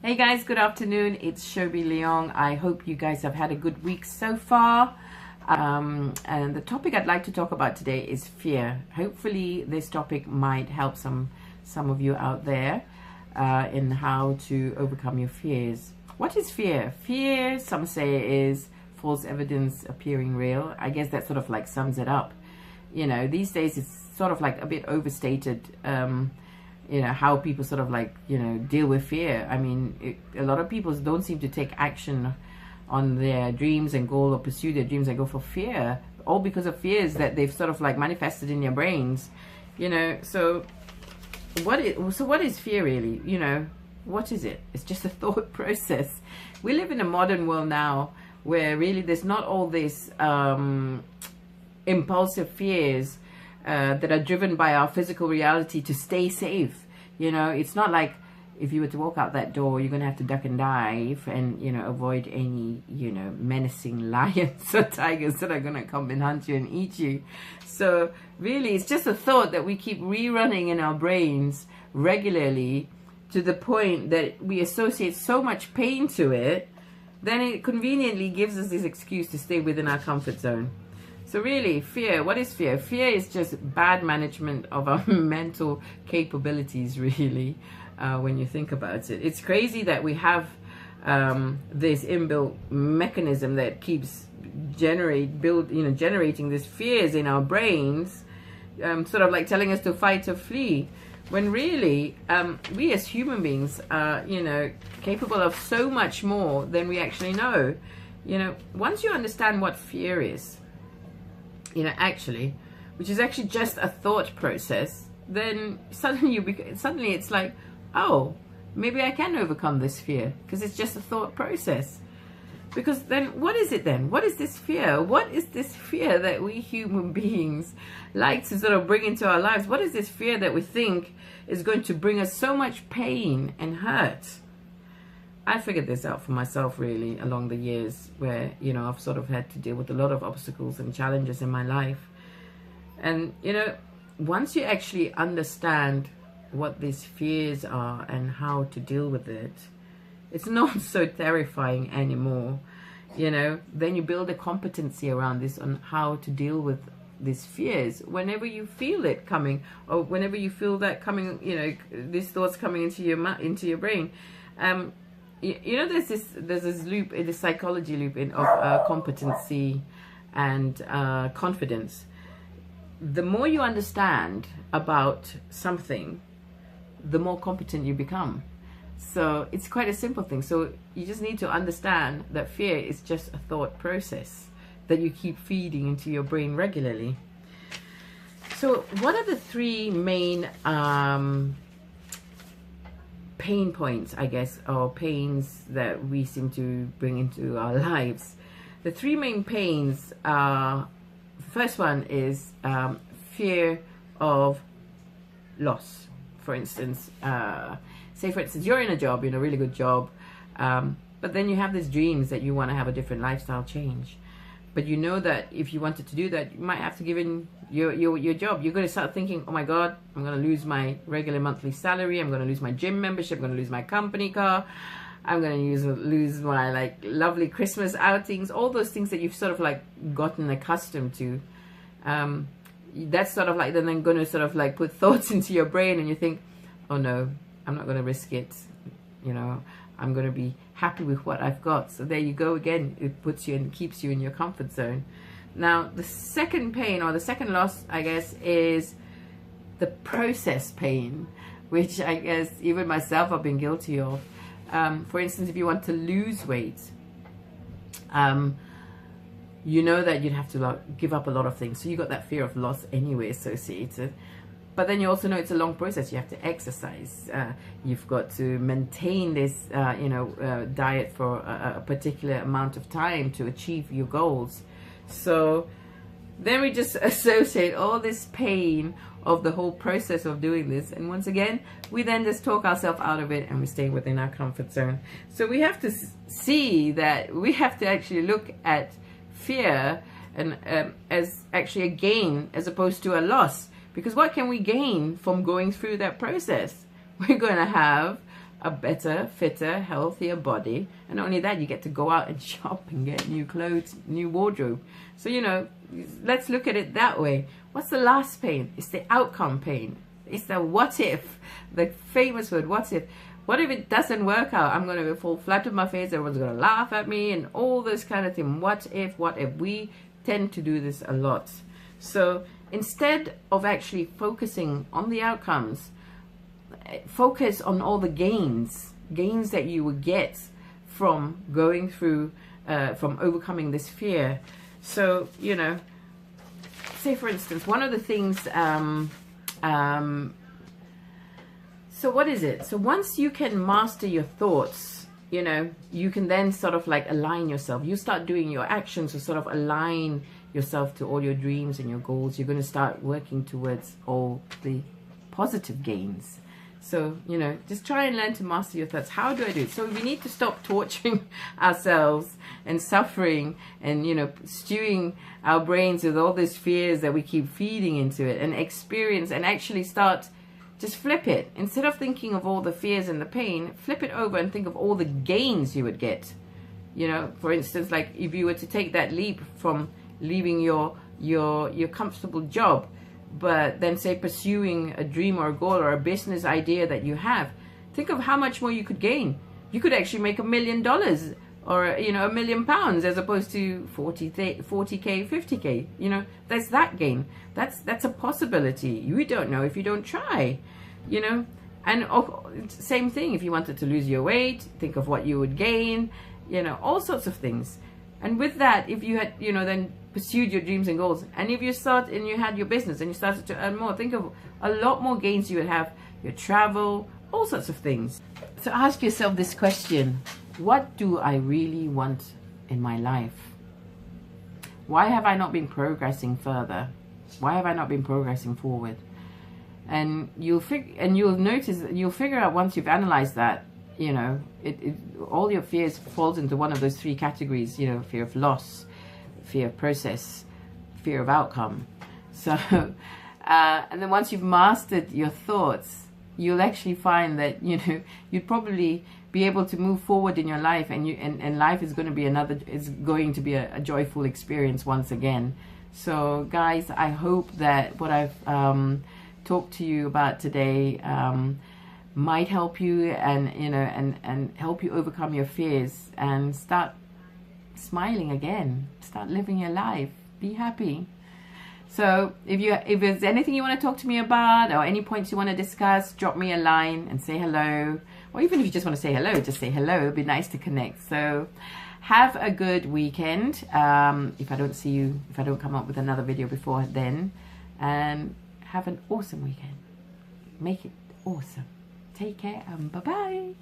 Hey guys, good afternoon. It's Shobi Leong. I hope you guys have had a good week so far. And the topic I'd like to talk about today is fear. Hopefully this topic might help some of you out there in how to overcome your fears. What is fear? Fear, some say, is false evidence appearing real. I guess that sort of like sums it up. You know, these days it's sort of like a bit overstated. You know, how people sort of like, you know, deal with fear. I mean, a lot of people don't seem to take action on their dreams and goal, or pursue their dreams and go for fear, all because of fears that they've sort of like manifested in their brains, you know. So what is fear really? You know, what is it? It's just a thought process. We live in a modern world now where really there's not all this impulsive fears that are driven by our physical reality to stay safe. You know, it's not like if you were to walk out that door, you're going to have to duck and dive and, you know, avoid any, you know, menacing lions or tigers that are going to come and hunt you and eat you. So really, it's just a thought that we keep rerunning in our brains regularly to the point that we associate so much pain to it, then it conveniently gives us this excuse to stay within our comfort zone. So really, fear, what is fear? Fear is just bad management of our mental capabilities, really, when you think about it. It's crazy that we have this inbuilt mechanism that keeps generating these fears in our brains, sort of like telling us to fight or flee, when really, we as human beings are, you know, capable of so much more than we actually know. You know, once you understand what fear is, you know, actually, which is actually just a thought process, then suddenly it's like, oh, maybe I can overcome this fear because it's just a thought process. Because then what is it then? What is this fear? What is this fear that we human beings like to sort of bring into our lives? What is this fear that we think is going to bring us so much pain and hurt? I figured this out for myself really along the years where, you know, I've sort of had to deal with a lot of obstacles and challenges in my life. And, you know, once you actually understand what these fears are and how to deal with it, it's not so terrifying anymore. You know, then you build a competency around this on how to deal with these fears whenever you feel it coming, or whenever you feel that coming, you know, these thoughts coming into your brain. You know, there's this loop, this psychology loop of competency and confidence. The more you understand about something, the more competent you become. So it's quite a simple thing. So you just need to understand that fear is just a thought process that you keep feeding into your brain regularly. So what are the three main pain points, I guess, or pains that we seem to bring into our lives? The three main pains are, first one is fear of loss. For instance, say for instance, you're in a job, in a really good job, but then you have these dreams that you want to have a different lifestyle change. But you know that if you wanted to do that, you might have to give in your job. You're going to start thinking, oh my God, I'm going to lose my regular monthly salary. I'm going to lose my gym membership. I'm going to lose my company car. I'm going to lose my like lovely Christmas outings. All those things that you've sort of like gotten accustomed to. That's sort of like then going to sort of like put thoughts into your brain, and you think, oh no, I'm not going to risk it. You know, I'm going to be happy with what I've got. So there you go again. It puts you and keeps you in your comfort zone. Now, the second pain, or the second loss, I guess, is the process pain, which I guess even myself I've been guilty of. For instance, if you want to lose weight, you know that you'd have to like give up a lot of things. So you got that fear of loss anyway associated. But then you also know it's a long process. You have to exercise. You've got to maintain this, diet for a particular amount of time to achieve your goals. So then we just associate all this pain of the whole process of doing this. And once again, we then just talk ourselves out of it and we stay within our comfort zone. So we have to see that we have to actually look at fear and as actually a gain as opposed to a loss. Because what can we gain from going through that process? We're going to have a better, fitter, healthier body. And not only that, you get to go out and shop and get new clothes, new wardrobe. So, you know, let's look at it that way. What's the last pain? It's the outcome pain. It's the what if, the famous word, what if. What if it doesn't work out? I'm going to fall flat on my face. Everyone's going to laugh at me and all this kind of thing. What if, what if? We tend to do this a lot. So instead of actually focusing on the outcomes, focus on all the gains that you will get from going through, from overcoming this fear. So, you know, say for instance, one of the things, so what is it? So once you can master your thoughts, you know, you can then sort of like align yourself. You start doing your actions to sort of align yourself to all your dreams and your goals. You're going to start working towards all the positive gains. So, you know, just try and learn to master your thoughts. How do I do it? So we need to stop torturing ourselves and suffering and, you know, stewing our brains with all these fears that we keep feeding into it, and experience and actually start, just flip it. Instead of thinking of all the fears and the pain, flip it over and think of all the gains you would get. You know, for instance, like if you were to take that leap from leaving your comfortable job, but then say pursuing a dream or a goal or a business idea that you have, think of how much more you could gain. You could actually make $1 million or, you know, £1 million as opposed to 40K, 50K. You know, there's that gain. That's a possibility. You don't know if you don't try, you know. And same thing, if you wanted to lose your weight, think of what you would gain, you know, all sorts of things. And with that, if you had, you know, then pursued your dreams and goals, and if you start and you had your business and you started to earn more, think of a lot more gains you would have, your travel, all sorts of things. So ask yourself this question: what do I really want in my life? Why have I not been progressing further? Why have I not been progressing forward? And you'll figure out once you've analyzed that, you know, all your fears falls into one of those three categories, you know, fear of loss, fear of process, fear of outcome. So, and then once you've mastered your thoughts, you'll actually find that, you know, you'd probably be able to move forward in your life, and life is going to be a joyful experience once again. So guys, I hope that what I've talked to you about today might help you, and you know, and help you overcome your fears and start smiling again, start living your life, be happy. So if there's anything you want to talk to me about, or any points you want to discuss, drop me a line and say hello. Or even if you just want to say hello, just say hello. It'd be nice to connect. So have a good weekend. If I don't see you, if I don't come up with another video before then, and have an awesome weekend. Make it awesome. Take care and bye-bye.